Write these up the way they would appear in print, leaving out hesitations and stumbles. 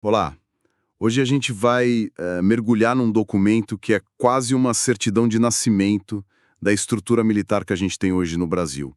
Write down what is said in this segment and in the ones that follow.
Olá, hoje a gente vai mergulhar num documento que é quase uma certidão de nascimento da estrutura militar que a gente tem hoje no Brasil,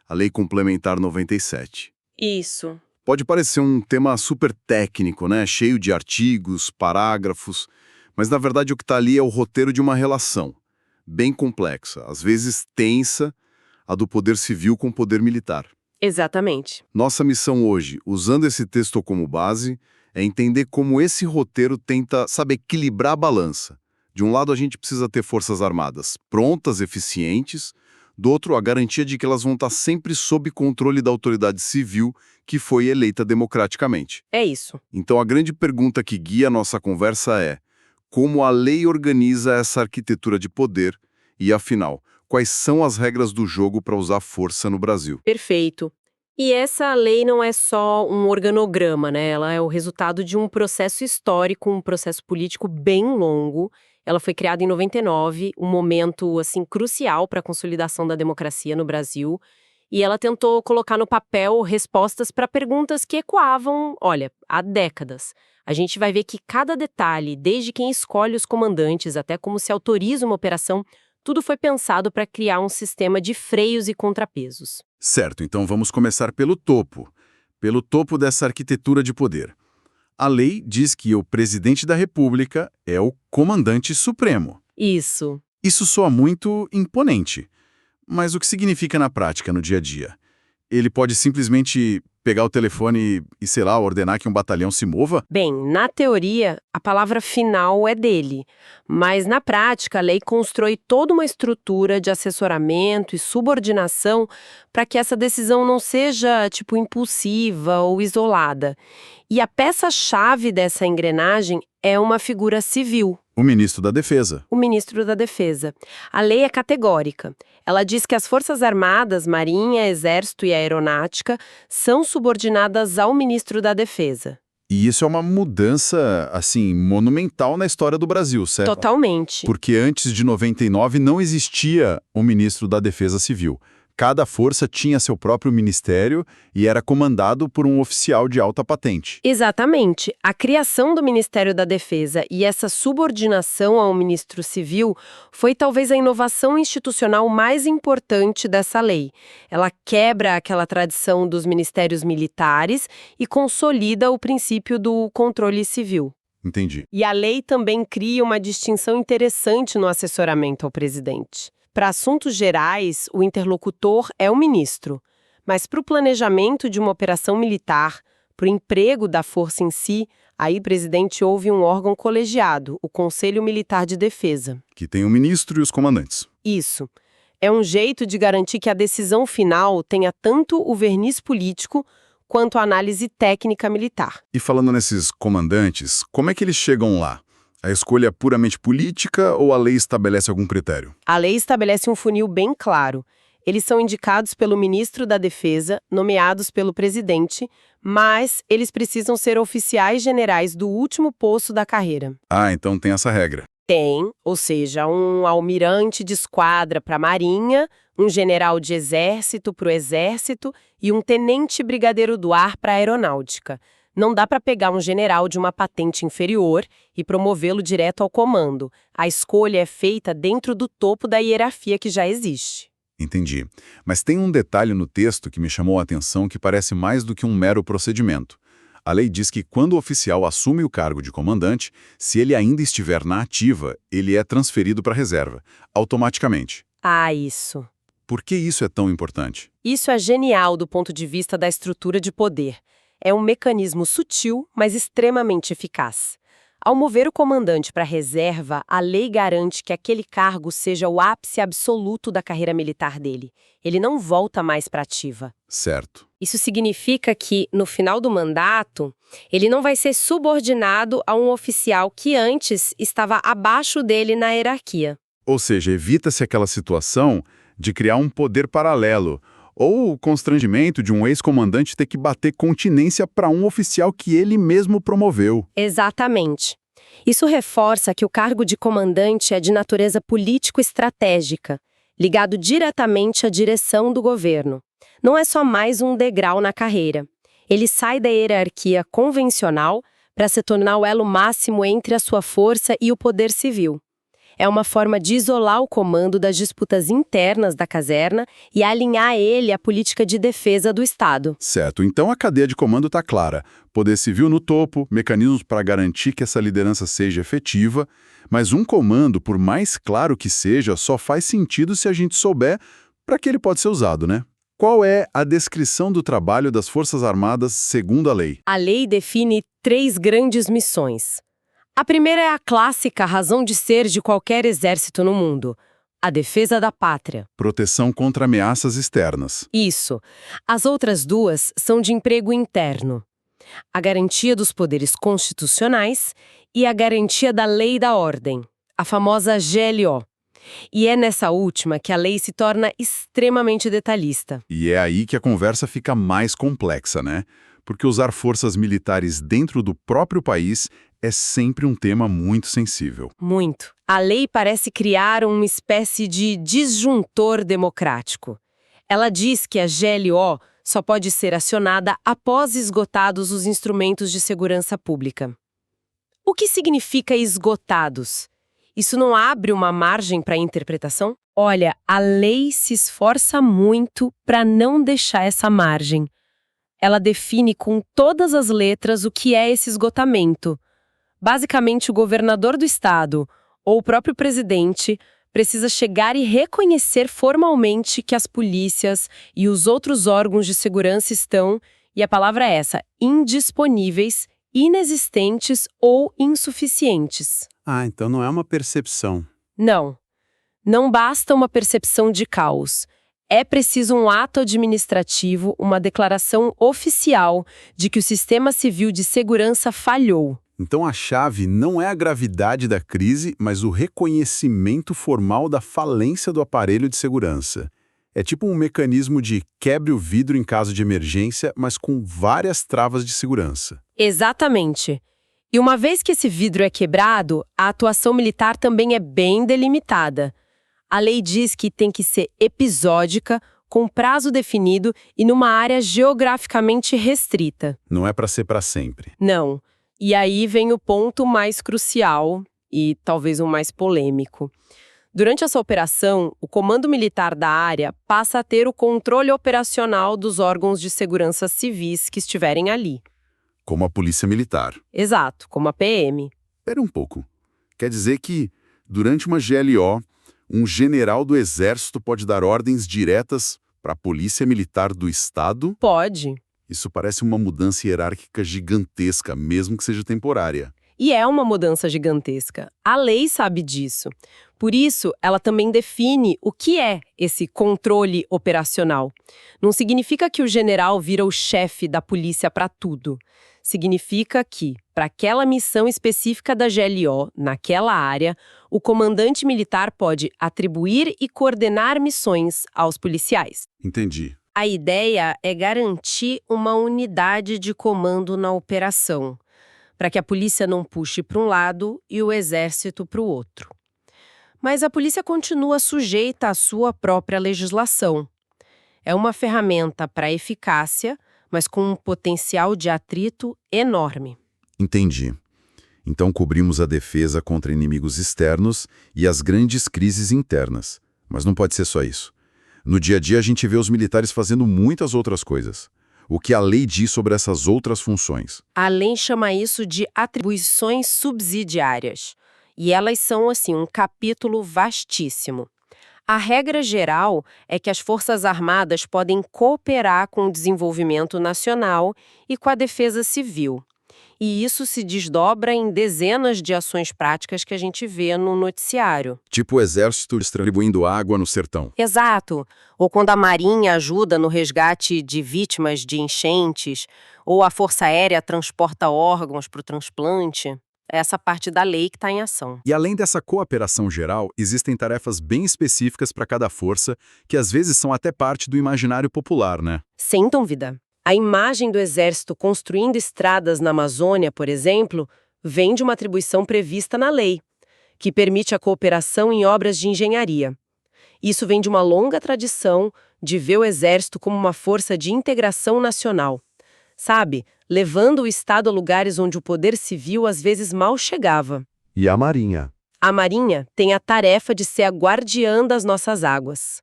a Lei Complementar 97. Isso. Pode parecer um tema super técnico, né? Cheio de artigos, parágrafos, mas na verdade o que está ali é o roteiro de uma relação, bem complexa, às vezes tensa, a do poder civil com o poder militar. Exatamente. Nossa missão hoje, usando esse texto como base, é entender como esse roteiro tenta, sabe, equilibrar a balança. De um lado, a gente precisa ter forças armadas prontas, eficientes. Do outro, a garantia de que elas vão estar sempre sob controle da autoridade civil que foi eleita democraticamente. É isso. Então, a grande pergunta que guia a nossa conversa é: como a lei organiza essa arquitetura de poder e, afinal, quais são as regras do jogo para usar força no Brasil? Perfeito. E essa lei não é só um organograma, né? Ela é o resultado de um processo histórico, um processo político bem longo. Ela foi criada em 99, um momento assim crucial para a consolidação da democracia no Brasil. E ela tentou colocar no papel respostas para perguntas que ecoavam, olha, há décadas. A gente vai ver que cada detalhe, desde quem escolhe os comandantes até como se autoriza uma operação, tudo foi pensado para criar um sistema de freios e contrapesos. Certo, então vamos começar pelo topo dessa arquitetura de poder. A lei diz que o presidente da República é o comandante supremo. Isso. Isso soa muito imponente. Mas o que significa na prática, no dia a dia? Ele pode simplesmente pegar o telefone e, sei lá, ordenar que um batalhão se mova? Bem, na teoria, a palavra final é dele, mas na prática a lei constrói toda uma estrutura de assessoramento e subordinação para que essa decisão não seja, tipo, impulsiva ou isolada. E a peça-chave dessa engrenagem é uma figura civil. O ministro da Defesa. O ministro da Defesa. A lei é categórica. Ela diz que as Forças Armadas, Marinha, Exército e Aeronáutica são subordinadas ao ministro da Defesa. E isso é uma mudança, assim, monumental na história do Brasil, certo? Totalmente. Porque antes de 99 não existia um ministro da Defesa Civil. Cada força tinha seu próprio ministério e era comandado por um oficial de alta patente. Exatamente. A criação do Ministério da Defesa e essa subordinação ao ministro civil foi talvez a inovação institucional mais importante dessa lei. Ela quebra aquela tradição dos ministérios militares e consolida o princípio do controle civil. Entendi. E a lei também cria uma distinção interessante no assessoramento ao presidente. Para assuntos gerais, o interlocutor é o ministro, mas para o planejamento de uma operação militar, para o emprego da força em si, aí o presidente ouve um órgão colegiado, o Conselho Militar de Defesa. Que tem o ministro e os comandantes. Isso. É um jeito de garantir que a decisão final tenha tanto o verniz político quanto a análise técnica militar. E falando nesses comandantes, como é que eles chegam lá? A escolha é puramente política ou a lei estabelece algum critério? A lei estabelece um funil bem claro. Eles são indicados pelo ministro da Defesa, nomeados pelo presidente, mas eles precisam ser oficiais generais do último posto da carreira. Ah, então tem essa regra. Tem, ou seja, um almirante de esquadra para a Marinha, um general de exército para o Exército e um tenente brigadeiro do ar para a Aeronáutica. Não dá para pegar um general de uma patente inferior e promovê-lo direto ao comando. A escolha é feita dentro do topo da hierarquia que já existe. Entendi. Mas tem um detalhe no texto que me chamou a atenção que parece mais do que um mero procedimento. A lei diz que quando o oficial assume o cargo de comandante, se ele ainda estiver na ativa, ele é transferido para a reserva, automaticamente. Ah, isso. Por que isso é tão importante? Isso é genial do ponto de vista da estrutura de poder. É um mecanismo sutil, mas extremamente eficaz. Ao mover o comandante para a reserva, a lei garante que aquele cargo seja o ápice absoluto da carreira militar dele. Ele não volta mais para a ativa. Certo. Isso significa que, no final do mandato, ele não vai ser subordinado a um oficial que antes estava abaixo dele na hierarquia. Ou seja, evita-se aquela situação de criar um poder paralelo, ou o constrangimento de um ex-comandante ter que bater continência para um oficial que ele mesmo promoveu. Exatamente. Isso reforça que o cargo de comandante é de natureza político-estratégica, ligado diretamente à direção do governo. Não é só mais um degrau na carreira. Ele sai da hierarquia convencional para se tornar o elo máximo entre a sua força e o poder civil. É uma forma de isolar o comando das disputas internas da caserna e alinhar ele à política de defesa do Estado. Certo, então a cadeia de comando está clara. Poder civil no topo, mecanismos para garantir que essa liderança seja efetiva, mas um comando, por mais claro que seja, só faz sentido se a gente souber para que ele pode ser usado, né? Qual é a descrição do trabalho das Forças Armadas segundo a lei? A lei define 3 grandes missões. A primeira é a clássica razão de ser de qualquer exército no mundo: a defesa da pátria. Proteção contra ameaças externas. Isso. As outras 2 são de emprego interno: a garantia dos poderes constitucionais e a garantia da lei e da ordem, a famosa GLO. E é nessa última que a lei se torna extremamente detalhista. E é aí que a conversa fica mais complexa, né? Porque usar forças militares dentro do próprio país é sempre um tema muito sensível. Muito. A lei parece criar uma espécie de disjuntor democrático. Ela diz que a GLO só pode ser acionada após esgotados os instrumentos de segurança pública. O que significa esgotados? Isso não abre uma margem para interpretação? Olha, a lei se esforça muito para não deixar essa margem. Ela define com todas as letras o que é esse esgotamento. Basicamente, o governador do estado, ou o próprio presidente, precisa chegar e reconhecer formalmente que as polícias e os outros órgãos de segurança estão, e a palavra é essa, indisponíveis, inexistentes ou insuficientes. Ah, então não é uma percepção. Não. Não basta uma percepção de caos. É preciso um ato administrativo, uma declaração oficial de que o sistema civil de segurança falhou. Então a chave não é a gravidade da crise, mas o reconhecimento formal da falência do aparelho de segurança. É tipo um mecanismo de quebre o vidro em caso de emergência, mas com várias travas de segurança. Exatamente. E uma vez que esse vidro é quebrado, a atuação militar também é bem delimitada. A lei diz que tem que ser episódica, com prazo definido e numa área geograficamente restrita. Não é para ser para sempre. Não. E aí vem o ponto mais crucial e talvez o mais polêmico. Durante essa operação, o comando militar da área passa a ter o controle operacional dos órgãos de segurança civis que estiverem ali. Como a polícia militar. Exato, como a PM. Espera um pouco. Quer dizer que, durante uma GLO, um general do Exército pode dar ordens diretas para a polícia militar do Estado? Pode. Isso parece uma mudança hierárquica gigantesca, mesmo que seja temporária. E é uma mudança gigantesca. A lei sabe disso. Por isso, ela também define o que é esse controle operacional. Não significa que o general vira o chefe da polícia para tudo. Significa que, para aquela missão específica da GLO, naquela área, o comandante militar pode atribuir e coordenar missões aos policiais. Entendi. A ideia é garantir uma unidade de comando na operação, para que a polícia não puxe para um lado e o exército para o outro. Mas a polícia continua sujeita à sua própria legislação. É uma ferramenta para eficácia, mas com um potencial de atrito enorme. Entendi. Então cobrimos a defesa contra inimigos externos e as grandes crises internas. Mas não pode ser só isso. No dia a dia a gente vê os militares fazendo muitas outras coisas. O que a lei diz sobre essas outras funções? A lei chama isso de atribuições subsidiárias. E elas são, assim, um capítulo vastíssimo. A regra geral é que as Forças Armadas podem cooperar com o desenvolvimento nacional e com a defesa civil. E isso se desdobra em dezenas de ações práticas que a gente vê no noticiário. Tipo o exército distribuindo água no sertão. Exato. Ou quando a Marinha ajuda no resgate de vítimas de enchentes, ou a Força Aérea transporta órgãos para o transplante. É essa parte da lei que está em ação. E além dessa cooperação geral, existem tarefas bem específicas para cada força, que às vezes são até parte do imaginário popular, né? Sem dúvida. A imagem do exército construindo estradas na Amazônia, por exemplo, vem de uma atribuição prevista na lei, que permite a cooperação em obras de engenharia. Isso vem de uma longa tradição de ver o exército como uma força de integração nacional. sabe? Levando o Estado a lugares onde o poder civil às vezes mal chegava. E a Marinha? A Marinha tem a tarefa de ser a guardiã das nossas águas.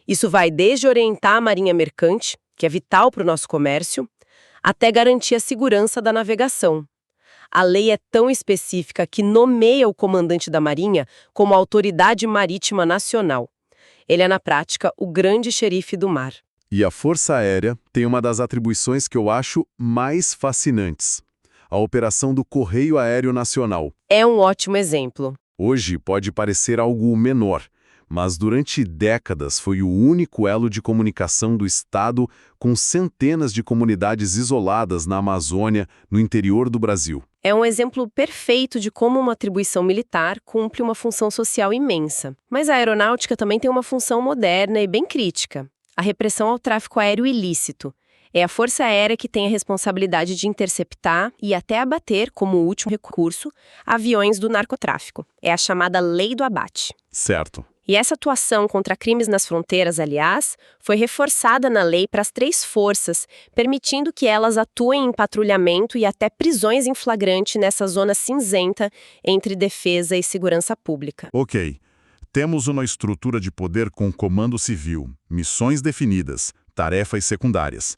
Isso vai desde orientar a marinha mercante, que é vital para o nosso comércio, até garantir a segurança da navegação. A lei é tão específica que nomeia o comandante da Marinha como Autoridade Marítima Nacional. Ele é, na prática, o grande xerife do mar. E a Força Aérea tem uma das atribuições que eu acho mais fascinantes: a operação do Correio Aéreo Nacional. É um ótimo exemplo. Hoje pode parecer algo menor, mas durante décadas foi o único elo de comunicação do Estado com centenas de comunidades isoladas na Amazônia, no interior do Brasil. É um exemplo perfeito de como uma atribuição militar cumpre uma função social imensa. Mas a aeronáutica também tem uma função moderna e bem crítica: a repressão ao tráfico aéreo ilícito. É a Força Aérea que tem a responsabilidade de interceptar e até abater, como último recurso, aviões do narcotráfico. É a chamada Lei do Abate. Certo. E essa atuação contra crimes nas fronteiras, aliás, foi reforçada na lei para as 3 forças, permitindo que elas atuem em patrulhamento e até prisões em flagrante nessa zona cinzenta entre defesa e segurança pública. Ok. Temos uma estrutura de poder com comando civil, missões definidas, tarefas secundárias.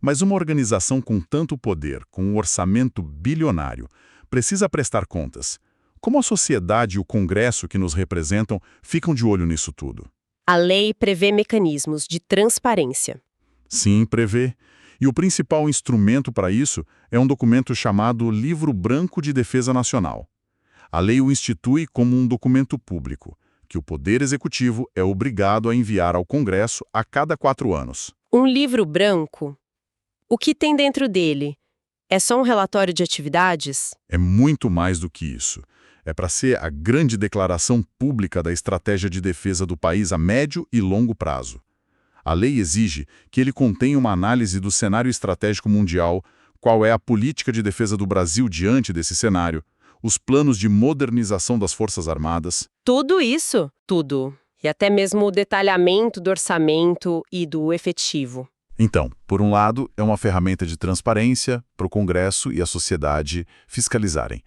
Mas uma organização com tanto poder, com um orçamento bilionário, precisa prestar contas. Como a sociedade e o Congresso que nos representam ficam de olho nisso tudo? A lei prevê mecanismos de transparência. Sim, prevê. E o principal instrumento para isso é um documento chamado Livro Branco de Defesa Nacional. A lei o institui como um documento público, que o Poder Executivo é obrigado a enviar ao Congresso a cada 4 anos. Um livro branco? O que tem dentro dele? É só um relatório de atividades? É muito mais do que isso. É para ser a grande declaração pública da estratégia de defesa do país a médio e longo prazo. A lei exige que ele contenha uma análise do cenário estratégico mundial, qual é a política de defesa do Brasil diante desse cenário, os planos de modernização das Forças Armadas. Tudo isso? Tudo. E até mesmo o detalhamento do orçamento e do efetivo. Então, por um lado, é uma ferramenta de transparência para o Congresso e a sociedade fiscalizarem.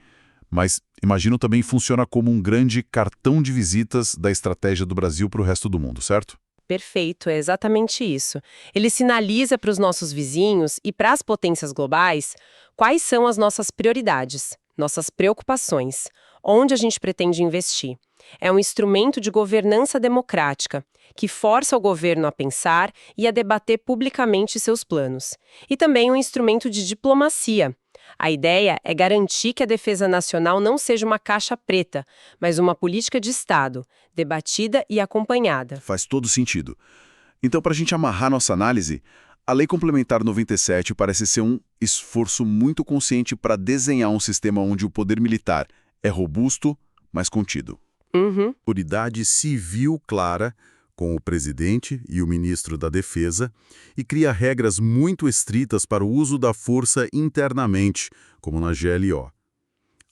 Mas, imagino, também funciona como um grande cartão de visitas da estratégia do Brasil para o resto do mundo, certo? Perfeito, é exatamente isso. Ele sinaliza para os nossos vizinhos e para as potências globais quais são as nossas prioridades, nossas preocupações, onde a gente pretende investir. É um instrumento de governança democrática, que força o governo a pensar e a debater publicamente seus planos. E também um instrumento de diplomacia. A ideia é garantir que a defesa nacional não seja uma caixa preta, mas uma política de Estado, debatida e acompanhada. Faz todo sentido. Então, para a gente amarrar nossa análise, a Lei Complementar 97 parece ser um esforço muito consciente para desenhar um sistema onde o poder militar é robusto, mas contido. Autoridade civil clara, com o presidente e o ministro da Defesa, e cria regras muito estritas para o uso da força internamente, como na GLO.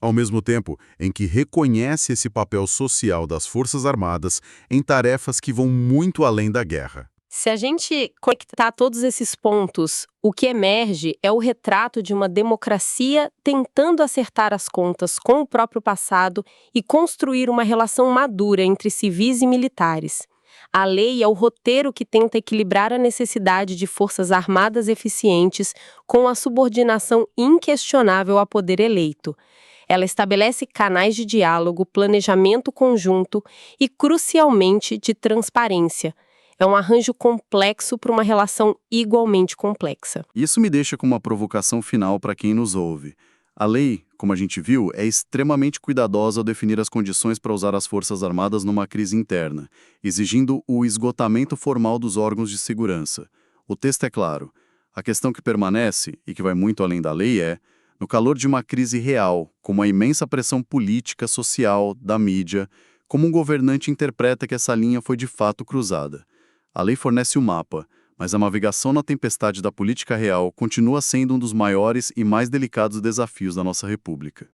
Ao mesmo tempo em que reconhece esse papel social das Forças Armadas em tarefas que vão muito além da guerra. Se a gente conectar todos esses pontos, o que emerge é o retrato de uma democracia tentando acertar as contas com o próprio passado e construir uma relação madura entre civis e militares. A lei é o roteiro que tenta equilibrar a necessidade de forças armadas eficientes com a subordinação inquestionável ao poder eleito. Ela estabelece canais de diálogo, planejamento conjunto e, crucialmente, de transparência. É um arranjo complexo para uma relação igualmente complexa. Isso me deixa com uma provocação final para quem nos ouve. A lei, como a gente viu, é extremamente cuidadosa ao definir as condições para usar as Forças Armadas numa crise interna, exigindo o esgotamento formal dos órgãos de segurança. O texto é claro. A questão que permanece, e que vai muito além da lei, é, no calor de uma crise real, como a imensa pressão política, social, da mídia, como um governante interpreta que essa linha foi de fato cruzada. A lei fornece o mapa, mas a navegação na tempestade da política real continua sendo um dos maiores e mais delicados desafios da nossa República.